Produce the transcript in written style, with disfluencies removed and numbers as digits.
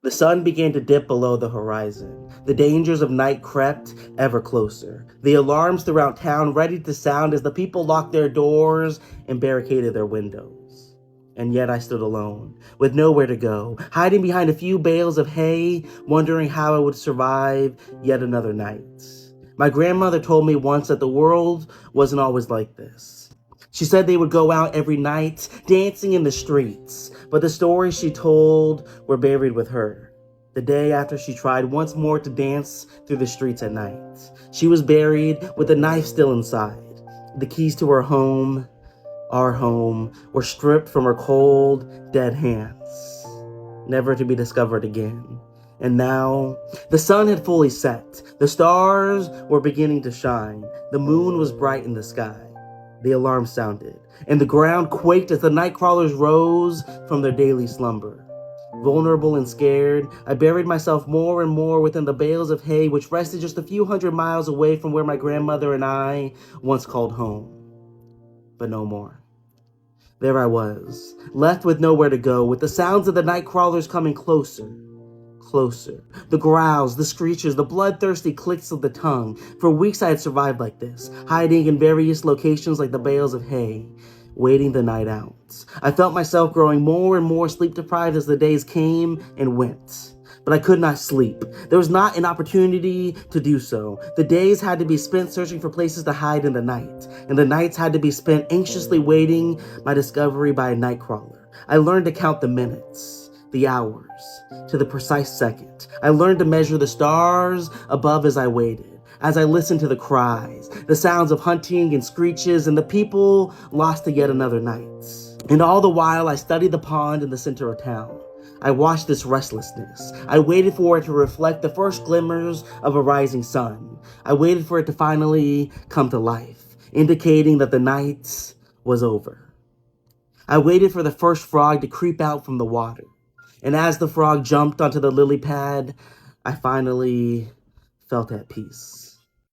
The sun began to dip below the horizon. The dangers of night crept ever closer. The alarms throughout town ready to sound as the people locked their doors and barricaded their windows. And yet I stood alone, with nowhere to go, hiding behind a few bales of hay, wondering how I would survive yet another night. My grandmother told me once that the world wasn't always like this. She said they would go out every night, dancing in the streets, but the stories she told were buried with her. The day after she tried once more to dance through the streets at night, she was buried with the knife still inside. The keys to her home, our home, were stripped from her cold, dead hands, never to be discovered again. And now, the sun had fully set. The stars were beginning to shine. The moon was bright in the sky. The alarm sounded, and the ground quaked as the night crawlers rose from their daily slumber. Vulnerable and scared, I buried myself more and more within the bales of hay which rested just a few hundred miles away from where my grandmother and I once called home. But no more. There I was, left with nowhere to go, with the sounds of the night crawlers coming closer. Closer. The growls, the screeches, the bloodthirsty clicks of the tongue. For weeks I had survived like this, hiding in various locations like the bales of hay, waiting the night out. I felt myself growing more and more sleep deprived as the days came and went. But I could not sleep. There was not an opportunity to do so. The days had to be spent searching for places to hide in the night, and the nights had to be spent anxiously waiting my discovery by a nightcrawler. I learned to count the minutes, the hours, to the precise second. I learned to measure the stars above as I waited, as I listened to the cries, the sounds of hunting and screeches, and the people lost to yet another night. And all the while, I studied the pond in the center of town. I watched this restlessness. I waited for it to reflect the first glimmers of a rising sun. I waited for it to finally come to life, indicating that the night was over. I waited for the first frog to creep out from the water. And as the frog jumped onto the lily pad, I finally felt at peace.